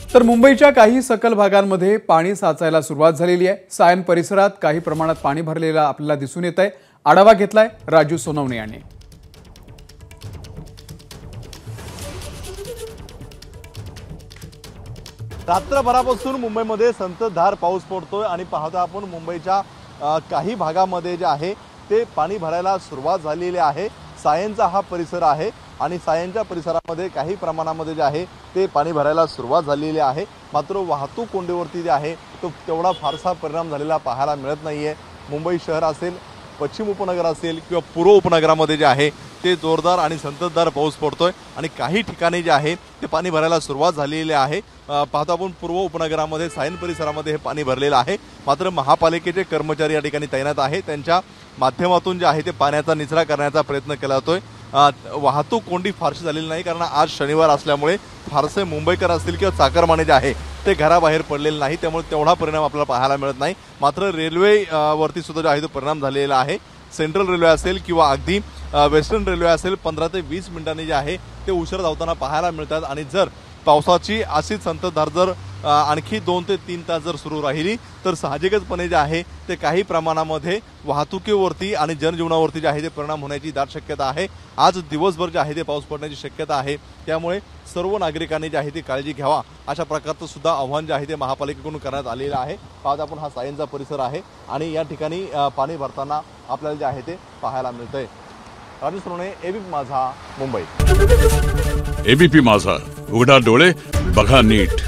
तर मुंबईच्या काही सखल भागांमध्ये पाणी साचायला सुरुवात झालेली आहे। सायन परिसरात काही प्रमाणात पाणी भरलेलं आपल्याला दिसून येत आहे। आढावा घेतलाय राजू सोनवणे यांनी। रात्रभरापासून मुंबईमध्ये संततधार पाऊस पडतोय आणि पाहता आपण मुंबईच्या काही भागामध्ये जे आहे ते पाणी भरायला सुरुवात झालेली आहे। सायनचा हा परिसर आहे आणि सायनच्या परिसरामध्ये काही प्रमाणामध्ये जे आहे ते पाणी भरायला सुरुवात झालेली आहे। मात्र वाहतूक कोंडीवरती जे आहे तो तेवढा फारसा परिणाम झालेला पाहायला मिळत नाहीये। मुंबई शहर असेल, पश्चिम उपनगर असेल किंवा पूर्व उपनगरामध्ये जे आहे ते जोरदार आणि संततधार पाऊस पडतोय आणि काही ठिकाणी जे आहे ते पाणी भरायला सुरुवात झालेली आहे। पाहतो आपण पूर्व उपनगरामध्ये सायन परिसरामध्ये हे पाणी भरलेलं आहे। मात्र महापालिकेचे कर्मचारी या ठिकाणी तैनात आहे, त्यांच्या माध्यमातून जे आहे ते पाण्याचा निचरा करण्याचा प्रयत्न केला जातोय। वाहतूक कोंडी फारशी झालेली नाही, कारण आज शनिवार असल्यामुळे फारसे मुंबईकर असतील किंवा चाकरमाने जे आहे ते घराबाहेर पडलेले नाही, त्यामुळे तेवढा परिणाम आपल्याला पाहायला मिळत नाही। मात्र रेल्वे वरती सुद्धा जो आहे तो परिणाम झालेला आहे। सेंट्रल रेल्वे असेल किंवा अगदी वेस्टर्न रेल्वे असेल 15 ते 20 मिनिटांनी जे आहे ते उशीर धावताना पाहायला मिळतात। आणि जर पावसाची अशीच संततधार जर आणखी 2 ते 3 तास जर सुरू राहिली तर साहजिकचपणे जे आहे ते काही प्रमाणामध्ये वाहतुकीवरती आणि जनजीवनावरती जे आहे ते परिणाम होण्याची दाट शक्यता आहे। आज दिवसभर जे आहे ते पाऊस पडण्याची शक्यता आहे, त्यामुळे सर्व नागरिकांनी जे आहे ती काळजी घ्यावा अशा प्रकारचं सुद्धा आव्हान जे आहे ते महापालिकेकडून करण्यात आलेलं आहे। आज आपण हा सायनचा परिसर आहे आणि या ठिकाणी पाणी भरताना आपल्याला जे आहे ते पाहायला मिळतंय। राजू सोनवणे, एबीपी माझा, मुंबई। एबीपी माझा, उघडा डोळे बघा नीट।